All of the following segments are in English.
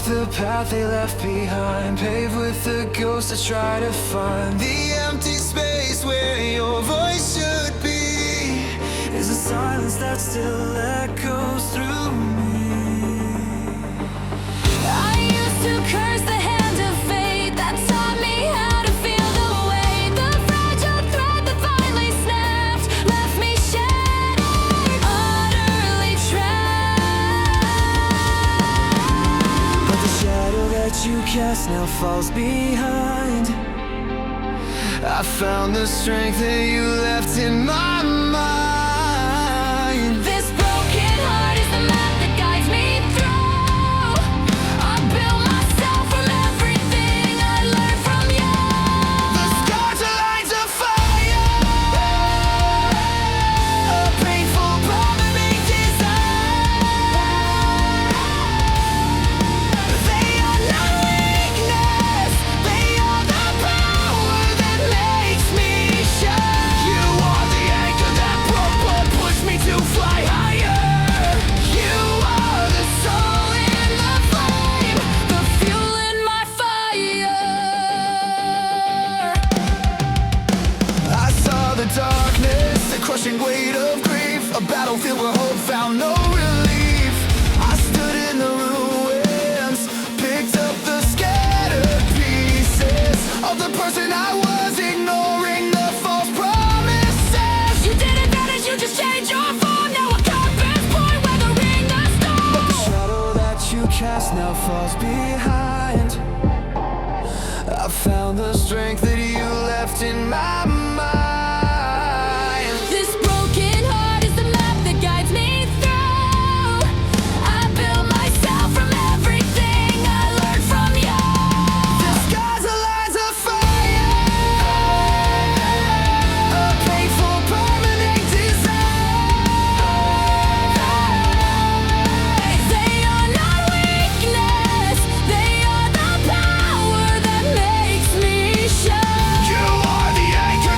the path they left behind, paved with the ghosts I try to find. The empty space where your voice should be is a silence that still echoes through me. I used to curse the hand of fate that taught me how to feel the weight. The fragile thread that finally snapped left me shattered, utterly trapped. But the shadow that you cast now falls behind. I found the strength that you left in my mind. This broken heart is the map that guides me through. I built myself from everything I learned from you. The scars are lines of fire, a painful permanent desire. They are not weakness, they are the power that makes me shine. You are the anchor that broke but pushed me to fly higher. You are the soul in the flame, the fuel in my fire. I saw the darkness, the crushing weight of grief, a battlefield where hope found no relief. I stood in the ruins, picked up the scattered pieces of the person I was, ignoring the false promises. You didn't vanish, you just changed your form. Now a compass point weathering the storm. But the shadow that you cast now falls behind. I found the strength that you left in my mind. This broken heart is the map that guides me through. I built myself from everything I learned from you. The skies are lines of fire, a painful permanent desire. They are not weakness, they are the power that makes me shine. You are the anchor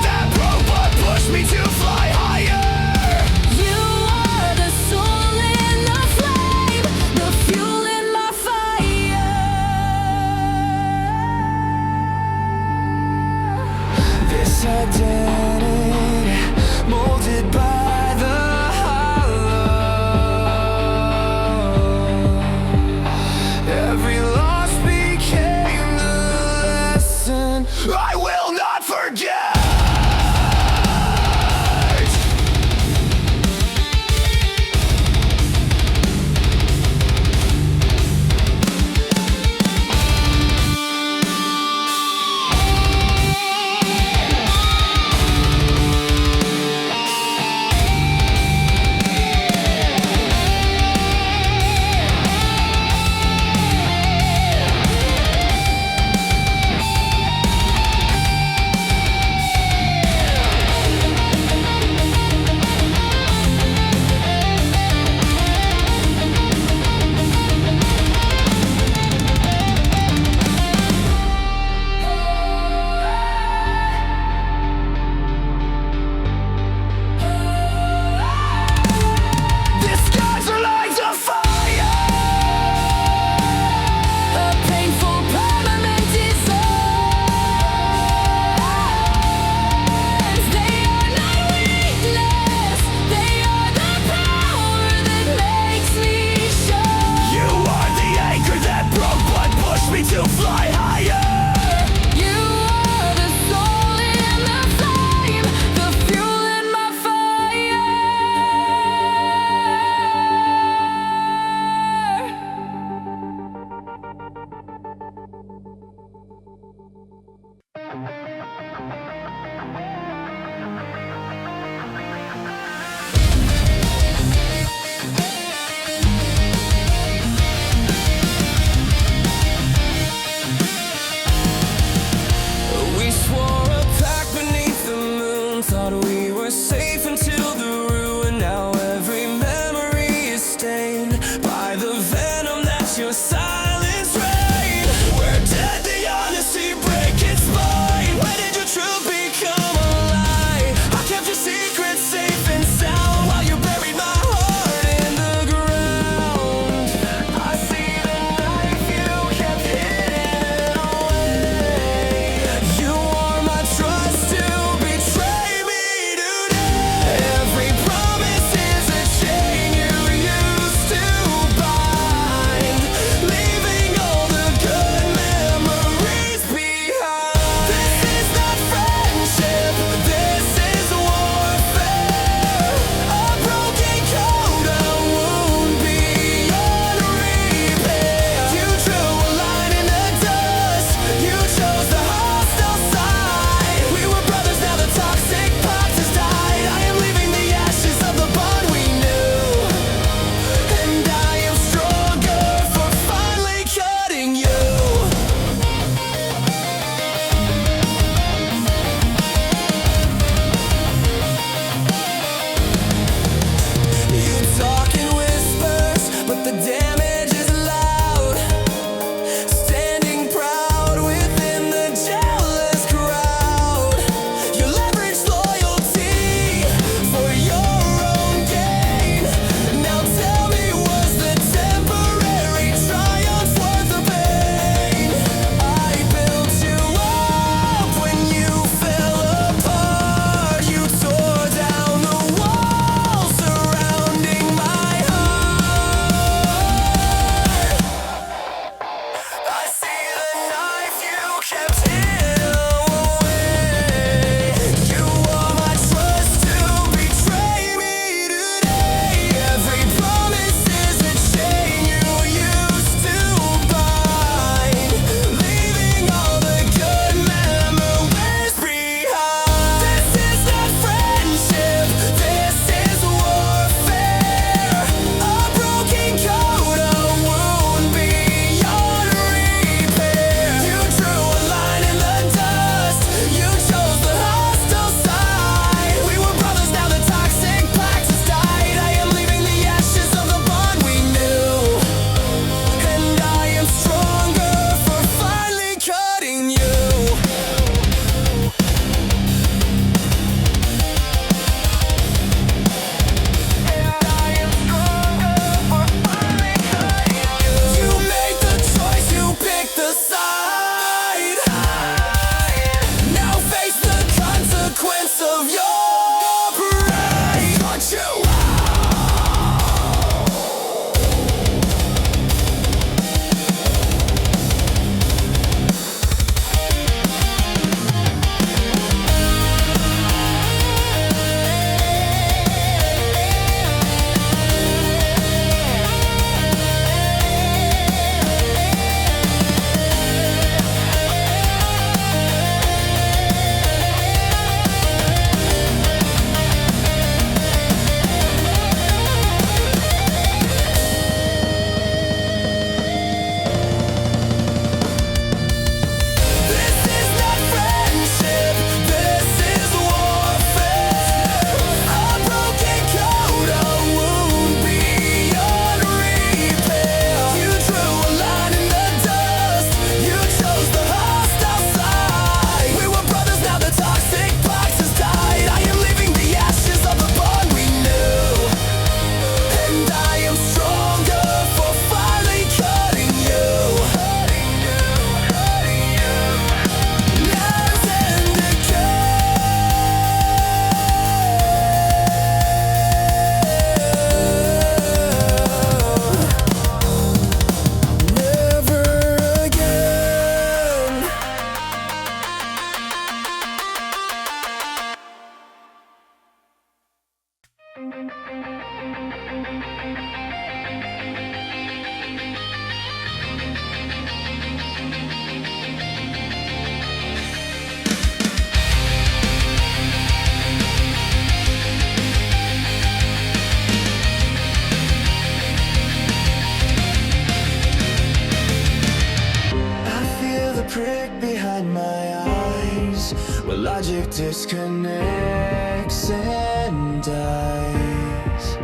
logic disconnects and dies.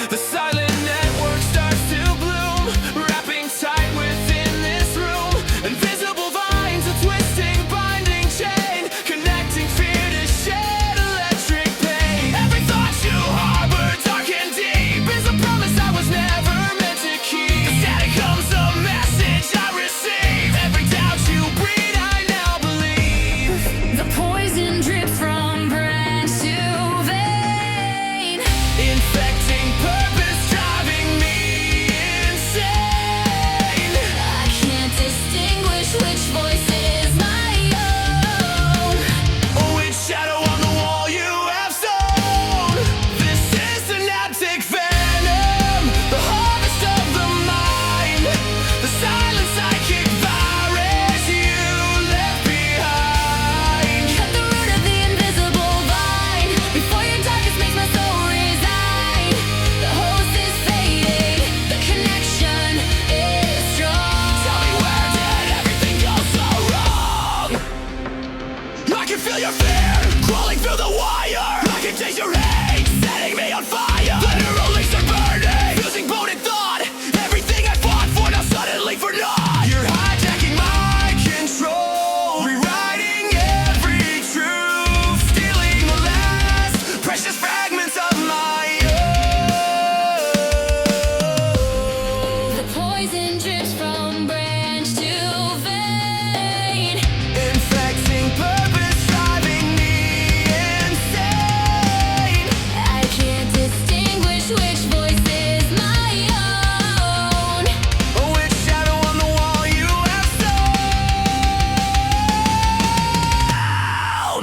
The silent network starts to bloom, wrapping tight within this room. Invisible vines, a twisting, binding chain, connecting fear to shed electric pain. Every thought you harbor, dark and deep, is a promise I was never meant to keep. The static comes a message I receive. Every doubt you breed, I now believe. The poison drips from branch to vein, Infecting purpose, driving me insane. I can't distinguish which voice is my own. Which shadow on the wall you have sown? This is synaptic venom, the harvest of the mind, the silent psychic virus you left behind. Cut the root of the invisible vine before your darkness makes my soul resign. The host is fading, the connection is strong. Tell me, where did everything go so wrong? I can feel your fear crawling through the wire. I can taste your hate setting me on fire. The neural links are burning, fusing bone and thought. Everything I fought for now suddenly for naught. You're hijacking my control, rewriting every truth, stealing the last precious fragments of my own. The poison drips from branch to vein, Infecting purpose, driving me insane. I can't distinguish which voice is my own. Which shadow on the wall you have sown?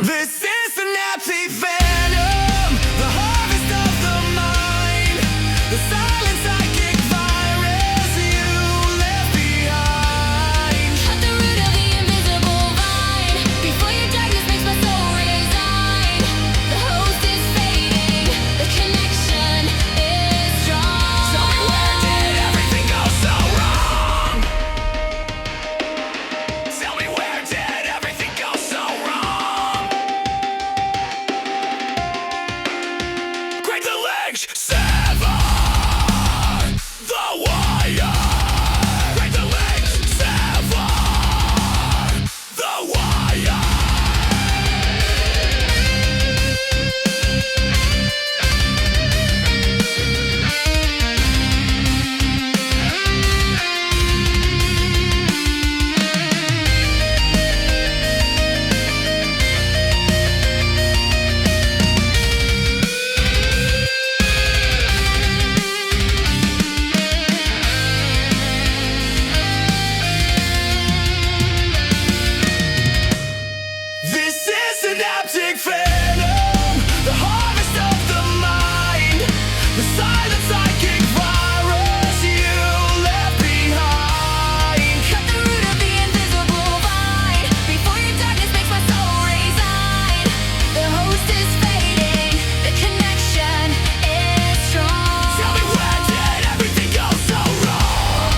This is synaptic venom, the harvest of the mind, the silent psychic virus you left behind. Cut the root of the invisible vine before your darkness makes my soul resign. The host is fading, the connection is strong. Tell me, where did everything go so wrong? Tell me, where did everything go so wrong? Break the legs, sever the wire. Break the legs, sever the wire. This is synaptic venom, the harvest of the mind, the silent psychic virus you left behind. Cut the root of the invisible vine before your darkness makes my soul resign. The host is fading, the connection is strong. Tell me, where did everything go so wrong?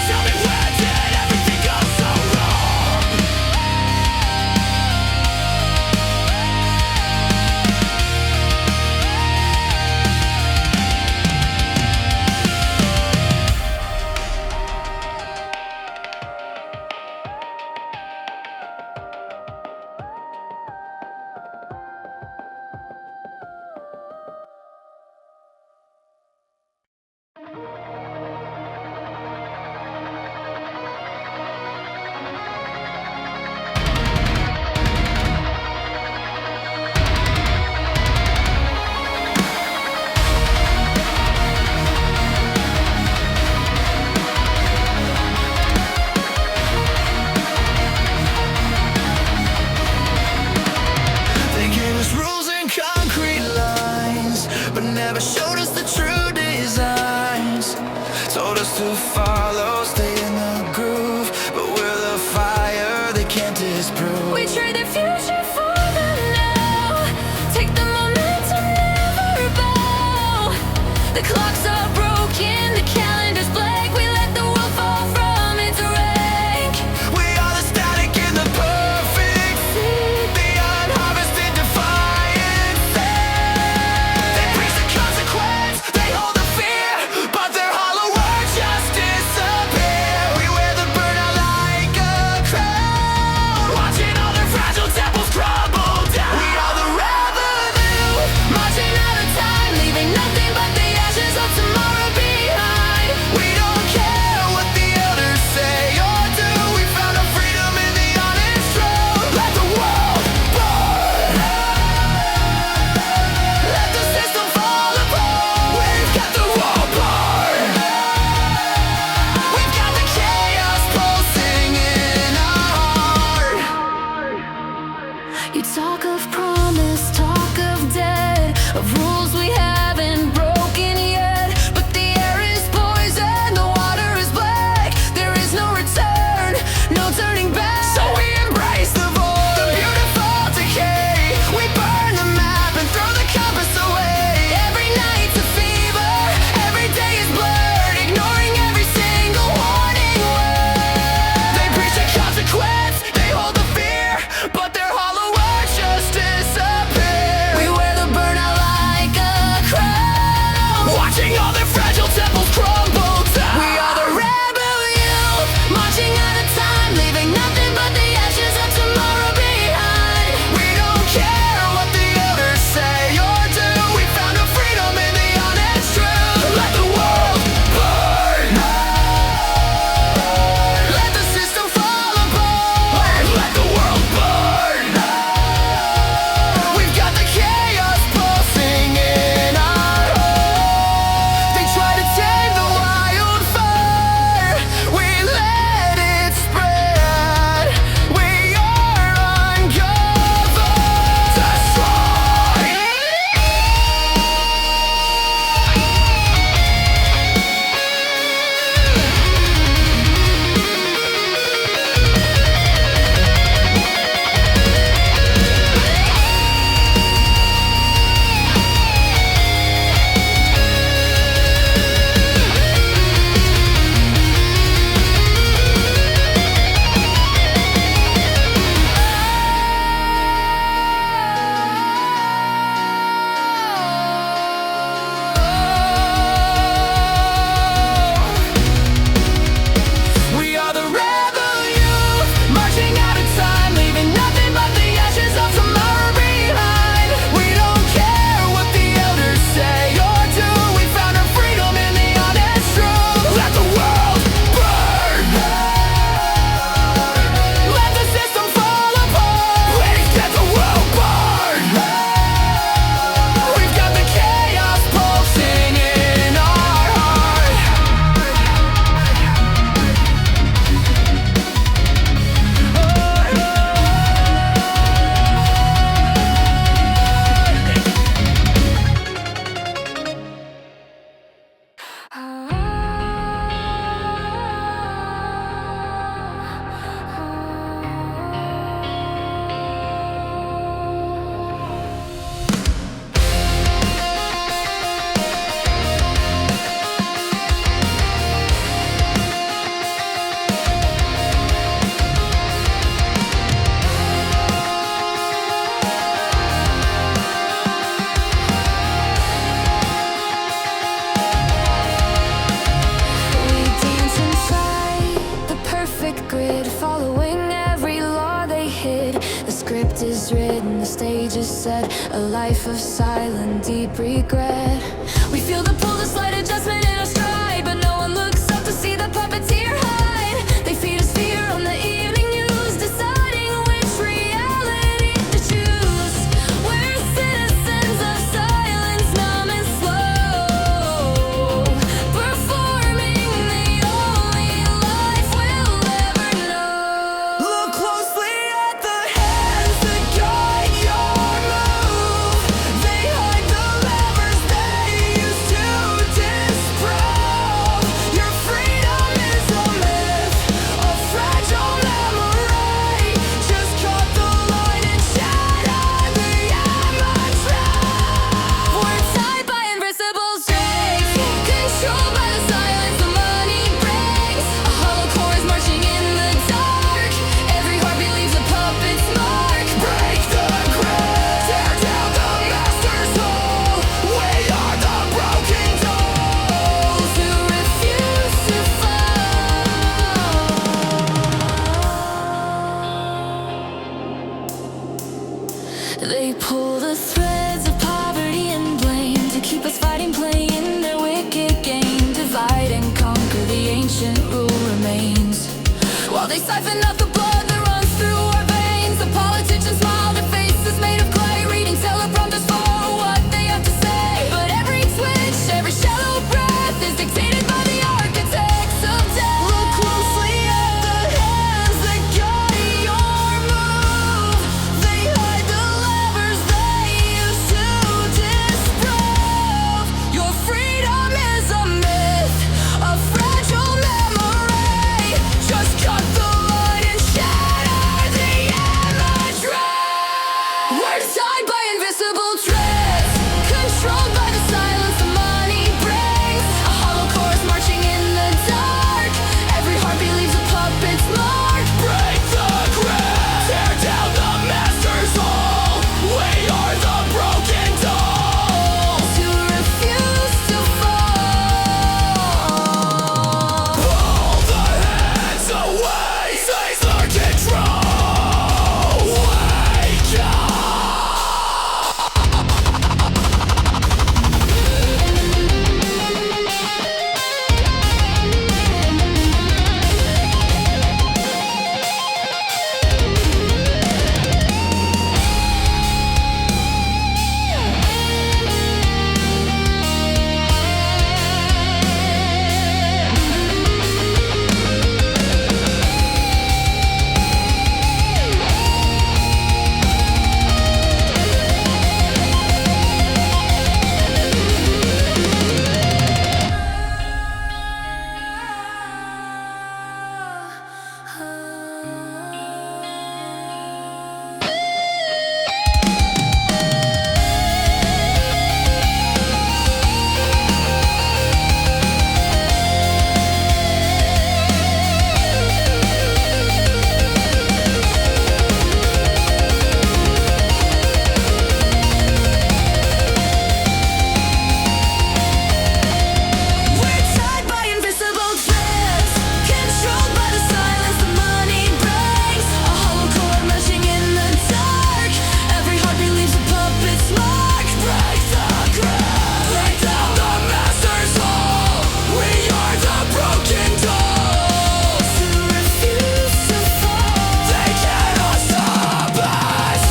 Tell me, where did everything go so wrong? They gave us rules and concrete lines, but never showed us the true designs. Told us to follow, stay in the groove, but we're the fire they can't disprove. We trade the future for the now. Take the momentum, never bow. The clocks are broken, the calendar's life of silent, deep regret. We feel the pull, the slight adjustment in our stride, but no one looks up to see the puppeteer hide. They feed us fear on the evening news, deciding which reality to choose. We're citizens of silence, numb and slow, performing the only life we'll ever know. Look closely at the hands that guide your move. They hide the levers they used to disprove. Your freedom is a myth, a fragile memory. Just cut the light and shatter the amateur. We're tied by invisible strings, controlled by the silence the money brings. A hollow core is marching in the dark. Every heartbeat leaves a puppet's mark. Break the grip, tear down the master's hole. We are the broken dolls. To refuse to fall. They pull the threads of poverty and blame to keep us fighting, playing their wicked game. Divide and conquer, the ancient rule remains, while they siphon up the blood that runs through our veins. The politicians smile, their faces made of clay, reading teleprompters for what they have to say. But every twitch, every shallow breath is dictated by the architects of death. Look closely at the hands that guide your move. They hide the levers they used to disprove. Your freedom is a myth, a fragile memory. Just cut the light and shatter the imagery. We're tied by invisible threads, controlled by the silence the money brings. A hollow core is marching in the dark. Every heartbeat leaves a puppet's mark. Break the grip, tear down the master's hole. We are the broken dolls. To refuse to fall. Pull the hands away, seize their control. Wake up. We're tied by invisible threads, controlled by the silence the money brings. A hollow core marching in the dark. Every heartbeat leaves a puppet's mark. Break the grip, lay down the master's hole. We are the broken dolls. To refuse to fall. They cannot stop us.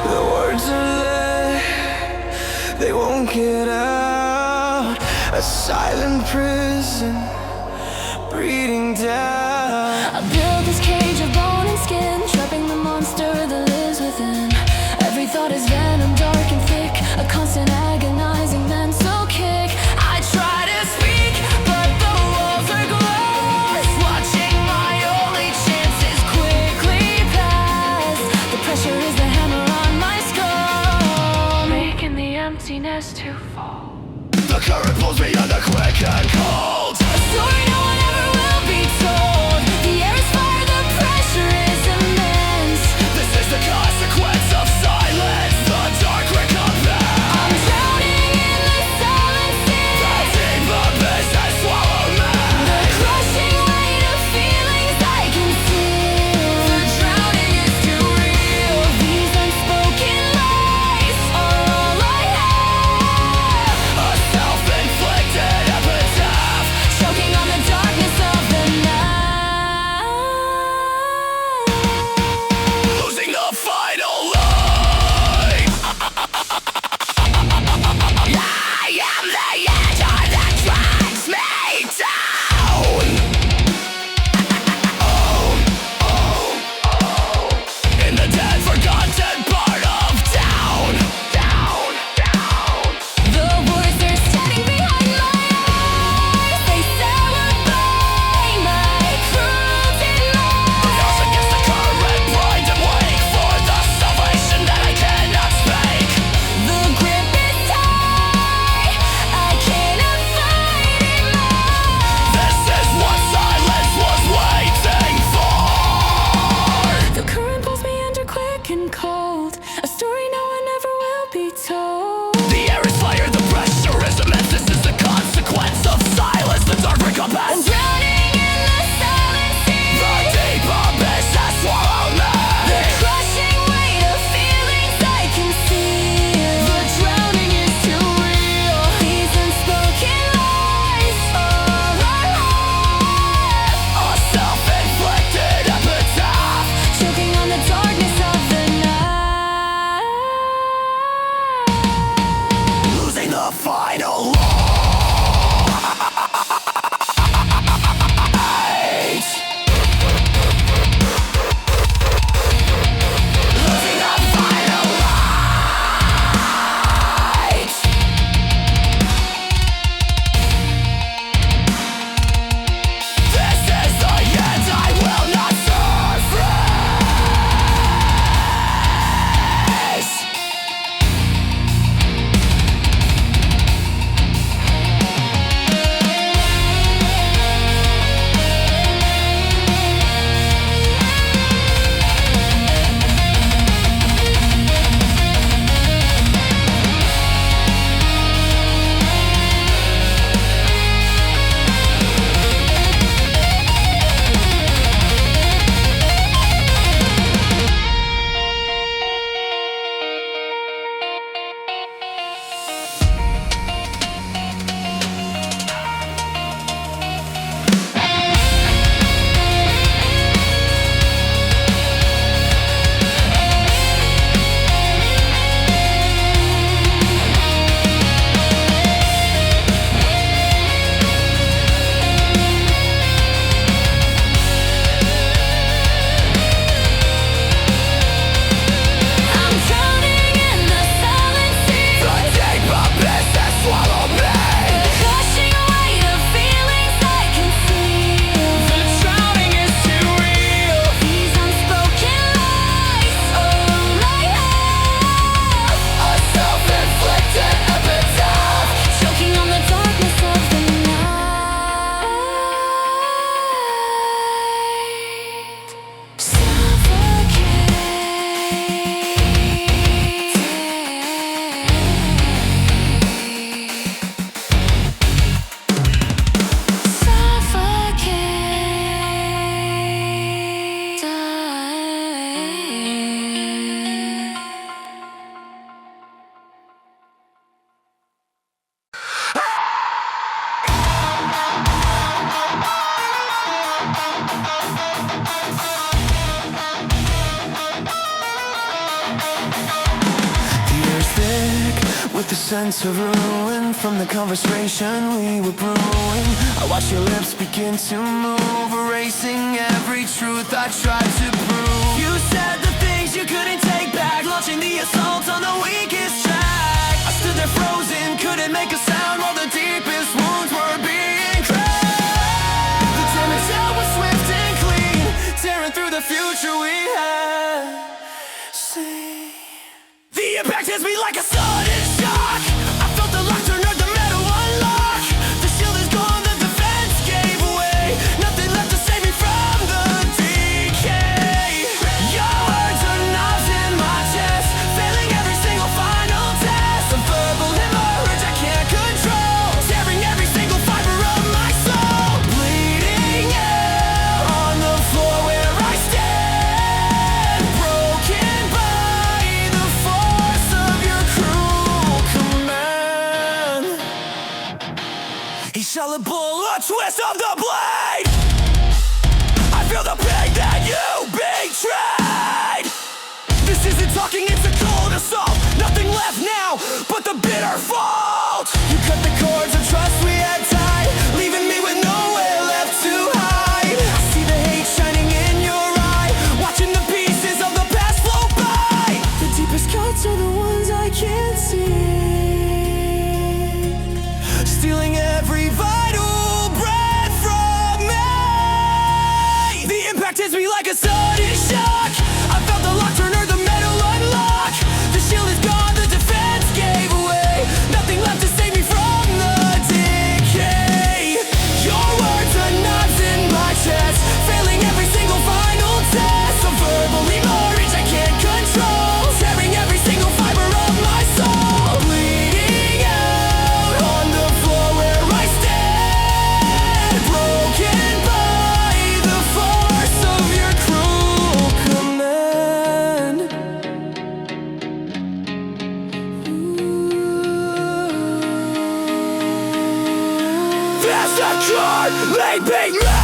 The words are there, they won't get out. A silent prison breathing down. I built this cage of bone and skin, trapping the monster that lives within. Every thought is us to fall. The current pulls me under quick and cold. A story no one ever will be told. The air is fire, the pressure is immense. This is the consequence of silence. The dark recompense. I'm drowning in the silent sea. The deep abyss has swallowed me. The crushing weight of feelings I can feel. The drowning is too real. These unspoken lies are all I have. A self-inflicted epitaph. Choking on the darkness of the night. Losing the final line. I am the edge that drags me down. In the dead, forgotten part of town. The words are standing behind my eyes. They celebrate my cruelty lies. Yours against the current, blind and waiting for the salvation that I cannot speak. The grip is tight. I cannot fight it more. This is what silence was waiting for. The current pulls me under quick and cold. A story no one ever will be told. The air is fire, the pressure is immense. This is the consequence of silence. The dark I'm recompense. drowning in the silent sea. The deep abyss has swallowed me. The crushing weight of feelings I can feel. The drowning is too real. These unspoken lies are all I have. A self-inflicted epitaph. Choking on the darkness of the night. Losing the final line. Losing the final light. This is the end. I will not surface. I'm drowning in the silent sea. The deep abyss has swallowed me. The crushing weight of feelings I can feel. The drowning is too real. These unspoken lies are all I have. A self-inflicted epitaph. Choking on the darkness of the night. The air's thick with the sense of ruin from the conversation we were brewing. I watch your lips begin to move, erasing every truth I tried to prove. You said the things you couldn't take back, launching the assault on the weakest track. I stood there frozen, couldn't make a sound while the deepest wounds were being cracked. The damage out was swift and clean, tearing through the future we had seen. The impact hits me like a sudden shock. I Each syllable a twist of the blade. I feel the pain that you betrayed. This isn't talking, it's a cold assault. Nothing left now but the bitter fault. You cut the cords of trust we had tied, leaving me with nowhere left to hide. I see the hate shining in your eye, watching the pieces of the past flow by. The deepest cuts are the ones I can't see, stealing every vital breath from me. The impact hits me like a sudden shock. I felt the lock turn or the metal unlock. The shield is gone, the defense gave away. Nothing left to save me from the decay. Your words are knives in my chest, failing every single final test. I'm verbally mortgaged, I can't control, tearing every single fiber of my soul. Bleeding out on the floor where I stand, broken by the force of your cruel command. Massacre, leaving me